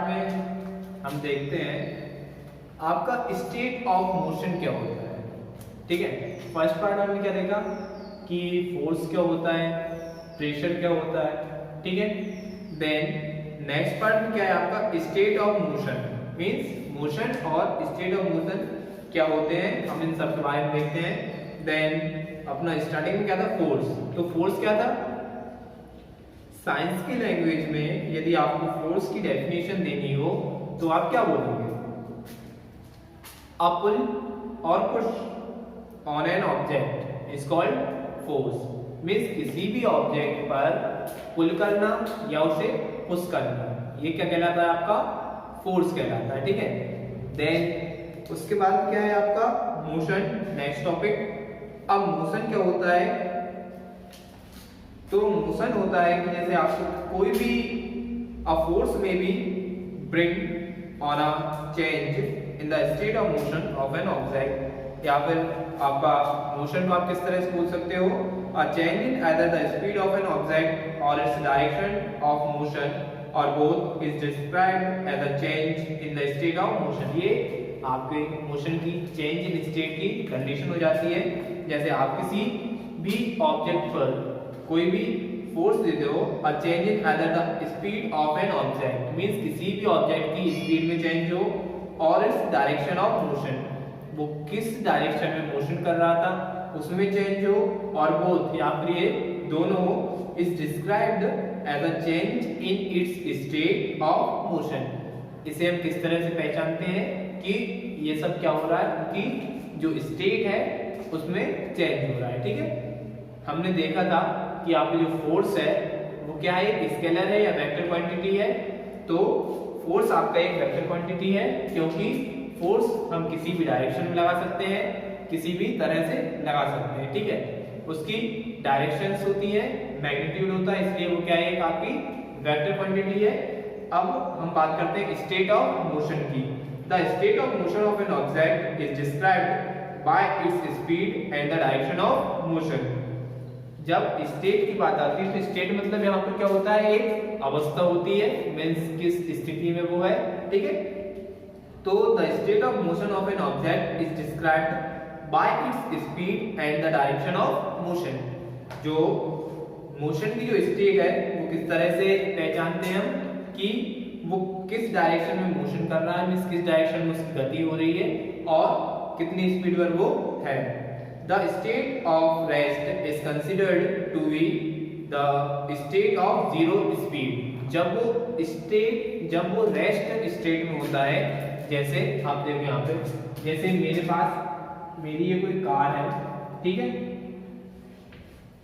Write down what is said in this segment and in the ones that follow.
Part में हम देखते हैं आपका स्टेट ऑफ मोशन क्या होता है। ठीक है, फर्स्ट पार्ट में हमने क्या देखा कि फोर्स क्या होता है, प्रेशर क्या होता है। ठीक है, देन नेक्स्ट पार्ट में क्या है आपका state of motion, means motion और स्टेट ऑफ मोशन क्या होते हैं, हम इन सब के बारे में देखते हैं। देन अपना स्टार्टिंग में क्या था, फोर्स। तो फोर्स क्या था, साइंस की लैंग्वेज में यदि आपको फोर्स की डेफिनेशन देनी हो तो आप क्या बोलोगे, अ पुल और push on an object is called force, means किसी भी ऑब्जेक्ट पर पुल करना या उसे पुश करना, ये क्या कहलाता है आपका, फोर्स कहलाता है। ठीक है, देन उसके बाद क्या है आपका मोशन, नेक्स्ट टॉपिक। अब मोशन क्या होता है, तो मोशन होता है कि जैसे आपको कोई भी अ फोर्स में B bring on a change in the state of motion of an object, या फिर आपका मोशन को आप किस तरह से बोल सकते हो, a change in either the speed of an object और इट्स डायरेक्शन ऑफ मोशन और both is described as a change in the state of motion. ये आपके मोशन की चेंज इन स्टेट की कंडीशन हो जाती है। जैसे आप किसी भी ऑब्जेक्ट पर कोई भी फोर्स देते हो, a change in either the speed of an object, means किसी भी ऑब्जेक्ट की स्पीड में चेंज हो और इट्स डायरेक्शन ऑफ मोशन, वो किस डायरेक्शन में मोशन कर रहा था उसमें चेंज हो, और बोथ या फिर ये दोनों is described as a change in its state of motion. इसे हम किस तरह से पहचानते हैं कि ये सब क्या हो रहा है, कि जो स्टेट है उसमें चेंज हो रहा है। ठीक है, हमने देखा था कि आपकी जो फोर्स है वो क्या है, स्केलर है या वेक्टर क्वांटिटी है। तो फोर्स आपका एक वेक्टर क्वांटिटी है, क्योंकि फोर्स हम किसी भी डायरेक्शन में लगा सकते हैं, किसी भी तरह से लगा सकते हैं। ठीक है, उसकी डायरेक्शंस होती है, मैग्नीट्यूड होता है, इसलिए वो क्या है, एक आपकी वेक्टर क्वांटिटी है। अब हम बात करते हैं स्टेट ऑफ मोशन की। The state of motion of an object is described bye its speed and the direction of motion. जब स्टेट की बात आती है तो स्टेट मतलब यहाँ पर क्या होता है, एक अवस्था होती है, मींस किस स्थिति में वो है। ठीक है, तो the state of motion of an object is described bye its speed and the direction of motion. जो मोशन की जो स्टेट है वो किस तरह से पहचानते हैं हम, कि वो किस डायरेक्शन में मोशन कर रहा है, मींस किस डायरेक्शन में उसकी गति हो रही है और कितनी स्पीड पर वो है। The state of rest is considered to be the state of zero speed। जब वो रेस्ट स्टेट में होता है, जैसे आप देखो यहाँ पे, जैसे मेरे पास मेरी ये कोई कार है, ठीक है,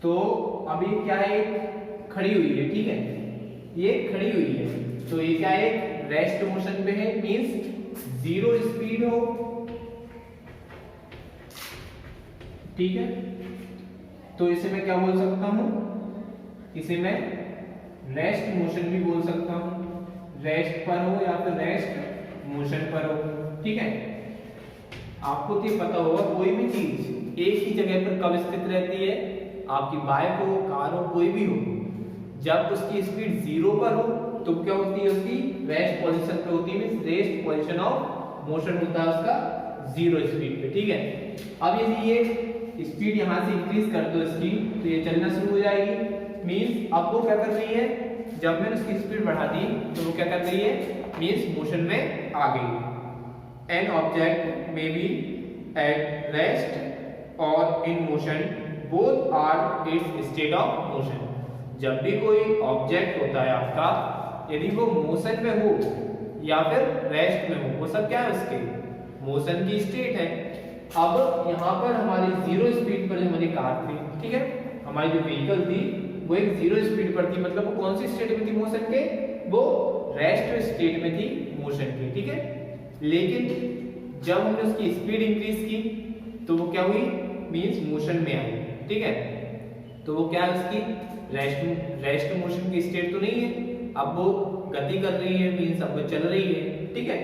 तो अभी क्या है, खड़ी हुई है। ठीक है, ये खड़ी हुई है, तो ये क्या है, रेस्ट मोशन पे है, मींस जीरो स्पीड हो। ठीक है, तो इसे मैं क्या बोल सकता हूं, इसे मैं रेस्ट मोशन भी बोल सकता हूं, रेस्ट पर हो या फिर रेस्ट मोशन पर हो। ठीक है, आपको तो पता होगा कोई भी चीज एक ही जगह पर कब स्थित रहती है, आपकी बाइक हो, कार हो, कोई भी हो, जब उसकी स्पीड जीरो पर हो तो क्या होती है, उसकी रेस्ट पोजीशन पे होती है, means rest position of motion होता है उसका जीरो स्पीड पे। ठीक है, अब यदि ये स्पीड यहां से इंक्रीज कर दो इसकी, तो ये चलना शुरू हो जाएगी, मींस अब वो क्या कर रही है, जब मैंने उसकी स्पीड बढ़ा दी तो वो क्या कर रही है, मींस मोशन में आ गई। An object may be at rest or in motion, both are its state of motion. जब भी कोई ऑब्जेक्ट होता है आपका, यदि वो मोशन में हो या फिर रेस्ट में हो, वो सब क्या है, उसके मोशन की स्टेट है। अब यहाँ पर हमारी जीरो स्पीड पर जो हमारी कार थी, ठीक है, हमारी जो व्हीकल थी वो एक जीरो स्पीड पर थी, मतलब वो कौन सी स्टेट में थी मोशन के, वो रेस्ट स्टेट में थी मोशन की। ठीक है, लेकिन जब हमने उसकी स्पीड इंक्रीज की तो वो क्या हुई, मींस मोशन में आई। ठीक है, तो वो क्या है, उसकी रेस्ट मोशन की स्टेट तो नहीं है, अब वो गति कर रही है, मींस अब वो चल रही है। ठीक है,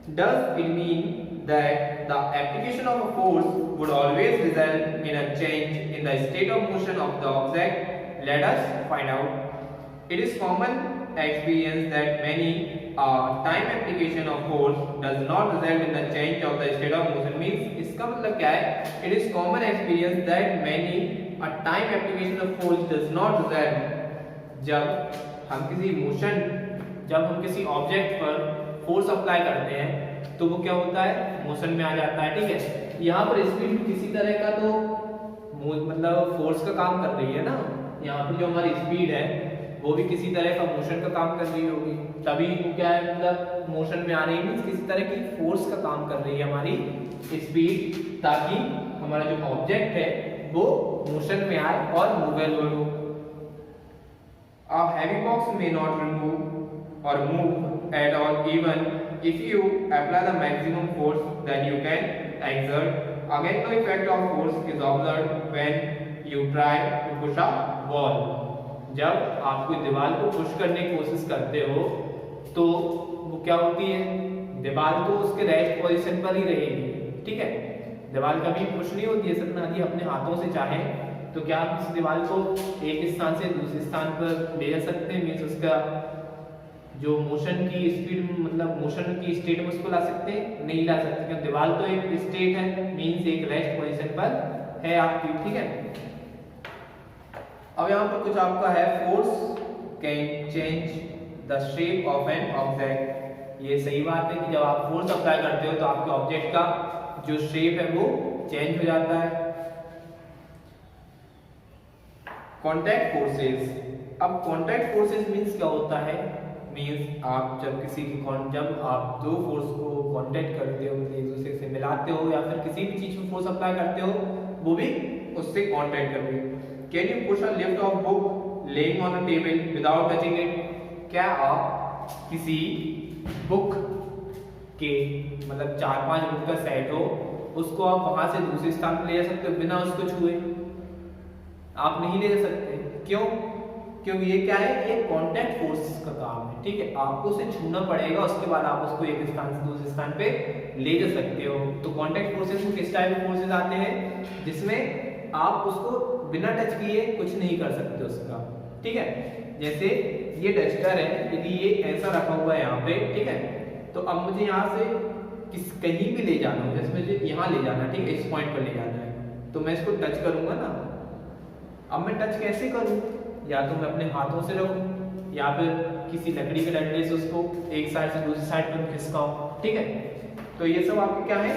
does it mean that the application of a force would always result in a change in the state of motion of the object? Let us find out. It is common experience that many time application of force does not result in the change of the state of motion means इसका मतलब क्या है? It is common experience that many time application of force does not result जब हम किसी object पर force apply करते हैं तो वो क्या होता है? मोशन में आ जाता है। ठीक है, यहाँ पर स्पीड किसी तरह का तो मतलब फोर्स का काम कर रही है ना, यहाँ पर जो हमारी स्पीड है वो भी किसी तरह का मोशन का काम कर रही होगी, तभी वो क्या है मतलब मोशन में आ रही है, किसी तरह की फोर्स का काम कर रही है हमारी स्पीड, ताकि हमारा जो ऑब्जेक्ट है वो मोशन में आए और मूवेबल हो। A heavy box may not remove or move at all even if you apply the maximum force that you can exert. Again, no effect of force is observed when you try to push a wall. जब आप कोई दीवार को push करने की कोशिश करते हो तो वो क्या होती है? दीवार तो उसके रेस्ट पोजीशन पर ही रहेगी। ठीक है, दीवार कभी पुश नहीं होती है। सर यदि अपने हाथों से चाहें तो क्या आप इस दीवार को एक स्थान से दूसरे स्थान पर ले जा सकते हैं? मीन्स उसका जो मोशन की स्पीड मतलब मोशन की स्टेट में उसको ला सकते हैं? नहीं ला सकते, क्योंकि दीवार तो एक स्टेट है, मीन्स एक रेस्ट पोजीशन पर है आपकी। ठीक है, अब यहाँ पर कुछ आपका है force can change the shape of an object. ये सही बात है कि जब आप फोर्स अप्लाई करते हो तो आपके ऑब्जेक्ट का जो शेप है वो चेंज हो जाता है। कॉन्टैक्ट फोर्सेस, अब कॉन्टैक्ट फोर्सेस मींस क्या होता है? मींस आप जब आप दो फोर्स को कांटेक्ट करते हो, एक दूसरे से मिलाते हो या फिर किसी भी चीज में फोर्स अप्लाई करते हो, वो भी उससे कांटेक्ट करते हो। Can you push a lift off book laying on a table without touching it? क्या आप किसी बुक के मतलब 4-5 बुक का सेट हो, उसको आप वहां से दूसरे स्थान पर ले जा सकते हो बिना उसको छुए? आप नहीं ले जा सकते। क्यों? क्योंकि ये क्या है? ये कांटेक्ट फोर्स का काम है। ठीक है, आपको उसे छूना पड़ेगा, उसके बाद आप उसको एक स्थान से दूसरे स्थान पे ले जा सकते हो। तो कांटेक्ट फोर्सेस में किस टाइप के फोर्सेस आते हैं? जिसमें आप उसको बिना टच किए कुछ नहीं कर सकते उसका। ठीक है, जैसे ये डस्टर है, यदि ये ऐसा रखा हुआ है यहाँ पे, ठीक है, तो अब मुझे यहाँ से कहीं भी ले जाना हो, जैसे मुझे यहाँ ले जाना है, ठीक है, इस पॉइंट पर ले जाना है, तो मैं इसको टच करूंगा ना। अब मैं टच कैसे करूं? या तो मैं अपने हाथों से रखूं या फिर किसी लकड़ी के डंडे से उसको एक साइड से दूसरी साइड पर खिसकाऊं। ठीक है, तो ये सब आपके क्या है?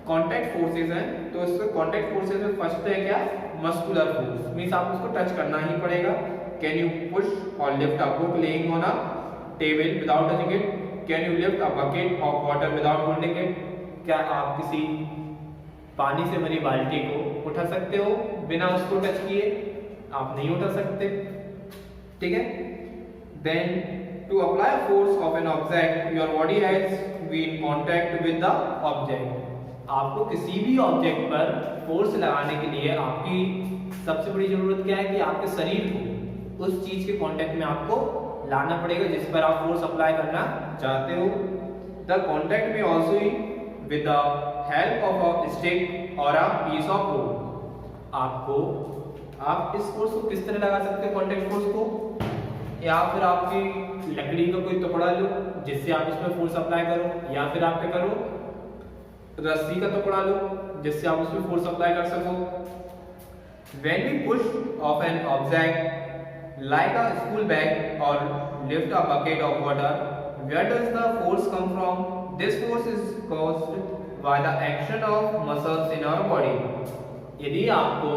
कांटेक्ट फोर्सेस हैं। तो इसमें कांटेक्ट फोर्सेस में फर्स्ट है क्या? मस्कुलर फोर्स, मींस आप उसको टच करना ही पड़ेगा। कैन यू पुश और lift a book laying on a table without touching it? Can you lift a bucket of water without holding it? क्या आप किसी पानी से भरी बाल्टी को उठा सकते हो बिना उसको टच किए? आप नहीं उठा सकते। ठीक है, then to apply force of an object your body has been contact with the object. आपको किसी भी ऑब्जेक्ट पर फोर्स लगाने के लिए आपकी सबसे बड़ी जरूरत क्या है? कि आपके शरीर को उस चीज के कांटेक्ट में आपको लाना पड़ेगा जिस पर आप फोर्स अप्लाई करना चाहते हो। द कांटेक्ट में also with the help of a stick और अ पीस ऑफ रोड। आप इस फोर्स को किस तरह लगा सकते हो? कांटेक्ट फोर्स को, या फिर आपकी लकड़ी का कोई टुकड़ा लो जिससे आप इसमें फोर्स अप्लाई करो, या फिर आप क्या करो रस्सी का टुकड़ा लो जिससे आप उसमें फोर्स अप्लाई कर सको। When we push off an object like a school bag or lift a bucket of water, where does the force come from? This force is caused by the action of muscles in our body. यदि आपको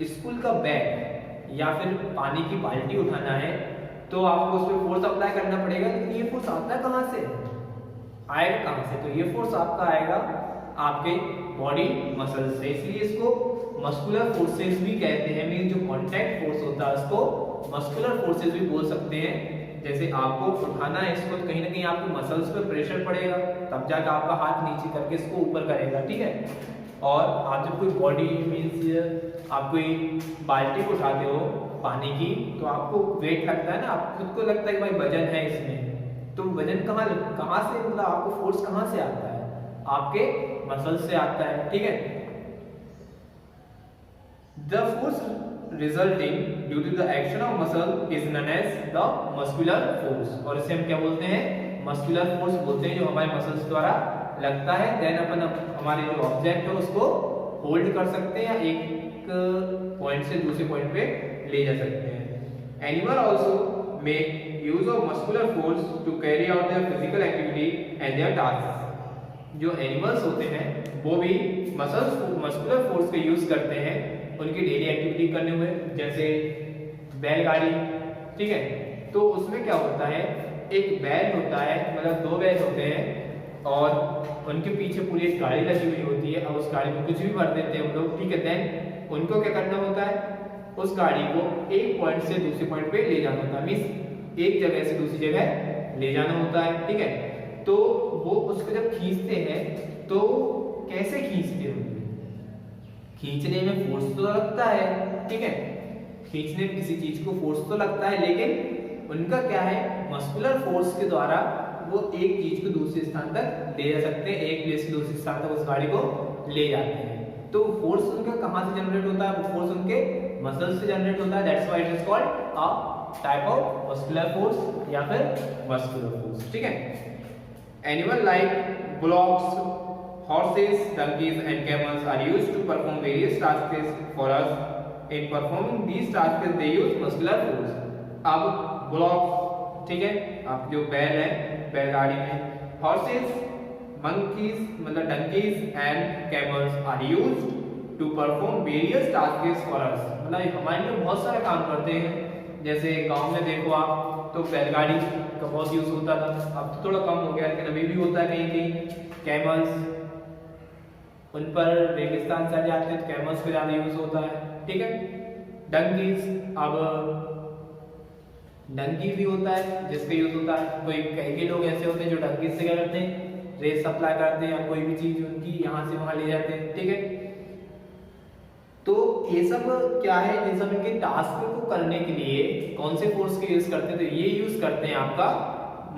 school का bag या फिर पानी की बाल्टी उठाना है तो आपको उसमें फोर्स अप्लाई करना पड़ेगा, लेकिन ये फोर्स आता है कहाँ से? आएगा कहाँ से? तो ये फोर्स आपका आएगा आपके बॉडी मसल से, इसलिए इसको मस्कुलर फोर्सेस भी कहते हैं। मीन जो कांटेक्ट फोर्स होता है उसको मस्कुलर फोर्सेस भी बोल सकते हैं। जैसे आपको उठाना है इसको, तो कहीं ना कहीं आपके मसल्स पर प्रेशर पड़ेगा, तब जाकर आपका हाथ नीचे करके इसको ऊपर करेगा। ठीक है, और आप जब कोई बॉडी मीन्स आप कोई बाल्टी को उठाते हो पानी की, तो आपको वेट लगता है ना, आप खुद को लगता है कि भाई वजन है इसमें, तो वजन कहाँ से मतलब आपको फोर्स कहाँ से आता है? आपके मसल से आता है। ठीक है, the force resulting due to the action of muscle is known as the muscular force, और इसे हम क्या बोलते हैं, मस्कुलर फोर्स बोलते हैं, जो हमारे मसल्स द्वारा लगता है। देन अपन हमारे जो ऑब्जेक्ट है उसको होल्ड कर सकते हैं या एक पॉइंट से दूसरे पॉइंट पे ले जा सकते हैं। Animal also make use of muscular force to carry out their physical activity and their task. जो एनिमल्स होते हैं वो भी मस्कुलर फोर्स का यूज करते हैं उनकी डेली एक्टिविटी करने हुए, जैसे बैलगाड़ी, ठीक है। तो उसमें क्या होता है, एक बैल होता है, मतलब दो बैल होते हैं और उनके पीछे पूरी एक गाड़ी लगी हुई होती है। अब उस गाड़ी में कुछ भी भर देते हैं हम लोग, ठीक है। देन उनको क्या करना होता है, उस गाड़ी को एक पॉइंट से दूसरे पॉइंट पे ले जाना होता है, मींस एक जगह से दूसरी जगह ले जाना होता है, ठीक है। तो वो उसको जब खींचते हैं तो कैसे खींचते हैं, खींचने में फोर्स तो लगता है, ठीक है, खींचने में किसी चीज को फोर्स तो लगता है, लेकिन उनका क्या है, मस्कुलर फोर्स के द्वारा वो एक चीज को दूसरे स्थान तक ले जा सकते हैं, एक प्लेस से दूसरे स्थान तक उस गाड़ी को ले जाते हैं। तो फोर्स उनका कहां से जनरेट होता है, वो फोर्स उनके मसल्स से जनरेट होता है। That's why it is called a type of muscular force या फिर मस्कुलर फोर्स, ठीक है। Animal like bullocks, horses, donkeys and camels are used to perform various tasks for us. In performing these tasks they use muscular force. अब bullocks, ठीक है, अब जो बैल है बैलगाड़ी में, horses, monkeys मतलब donkeys and camels are used to perform various tasks for us. मतलब हमारे लिए बहुत सारे काम करते हैं। जैसे गांव में देखो आप तो बैलगाड़ी का बहुत यूज होता था, अब तो थोड़ा कम हो गया, लेकिन अभी भी होता है कहीं कहीं। कैमल्स, उन पर रेगिस्तान से जाते हैं तो कैमल्स पे ज्यादा यूज होता है, ठीक है। डंकीज, अब डंकी भी होता है जिसका यूज होता है, कोई कई लोग ऐसे होते हैं जो डंकी से क्या करते हैं, रेस सप्लाई करते हैं या कोई भी चीज उनकी यहाँ से वहां ले जाते हैं, ठीक है। तो ये सब क्या है, ये सब इनके टास्क को करने के लिए कौन से फोर्स के यूज करते हैं, तो ये यूज करते हैं आपका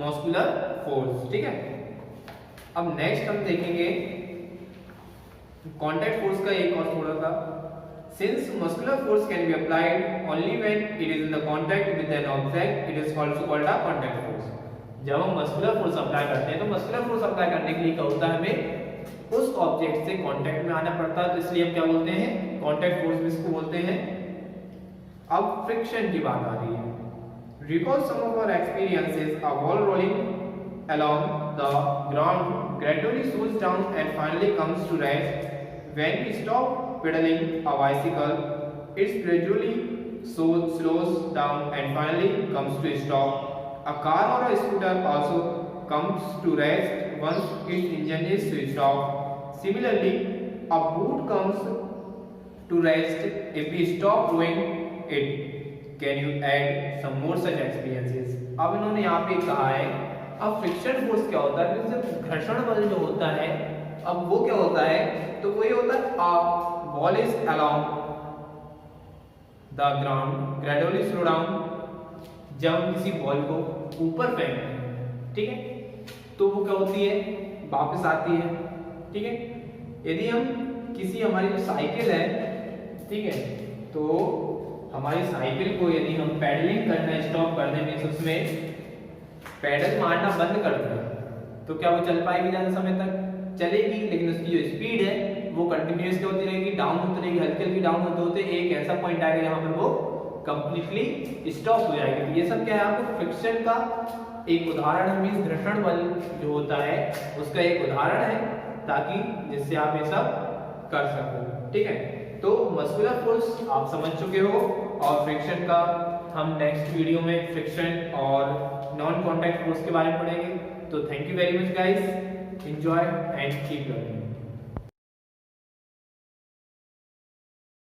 मस्कुलर फोर्स, ठीक है। अब नेक्स्ट हम देखेंगे कॉन्टैक्ट फोर्स का एक और थोड़ा सा। Since muscular force can be applied only when it is in the contact with an object, it is also called a contact force. जब हम मस्कुलर फोर्स अप्लाई करते हैं तो मस्कुलर फोर्स अप्लाई करने के लिए क्या होता है, हमें उस ऑब्जेक्ट से कांटेक्ट में आना पड़ता है, तो इसलिए हम क्या बोलते हैं, कांटेक्ट फोर्स इसको बोलते हैं। अब फ्रिक्शन की बात आ रही है। Recall some of our experiences, a ball rolling along the ground gradually slows down and finally comes to rest. When we stop pedaling a bicycle, it gradually slows down and finally comes to a stop. A car or a scooter also comes to rest once its engine is switched off. Similarly, a boot comes to rest if we stop rowing it. Can you add some more such experiences? अब इन्होंने यहाँ पे कहा है, अब friction force क्या होता है, जैसे घर्षण बल जो होता है, अब वो क्या होता है, तो वही होता है a ball is along the ground gradually slow down। जब हम किसी बॉल को ऊपर फेंकते हैं, ठीक है, तो वो क्या होती है, वापस आती है, ठीक है। यदि हम किसी, हमारी जो साइकिल है, ठीक है, तो हमारी साइकिल को यदि हम पैडलिंग करना स्टॉप कर दें, मींस उसमें पैडल मारना बंद कर दें, तो क्या वो चल पाएगी, ज्यादा समय तक चलेगी, लेकिन उसकी जो स्पीड है वो कंटिन्यूअस क्या होती रहेगी, डाउन होती रहेगी, हल्की हल्की डाउन होते होते एक ऐसा पॉइंट आएगा जहां पर वो कंप्लीटली स्टॉप हो जाएगी। तो ये सब क्या है, आपको फ्रिक्शन का एक उदाहरण है, मींस घर्षण बल जो होता है उसका एक उदाहरण है, ताकि जिससे आप ये सब कर सको, ठीक है। तो मस्कुलर फोर्स आप समझ चुके हो, और फ्रिक्शन का हम नेक्स्ट वीडियो में फ्रिक्शन और नॉन कॉन्टैक्ट फोर्स के बारे में पढ़ेंगे। तो thank you very much guys, enjoy and keep learning.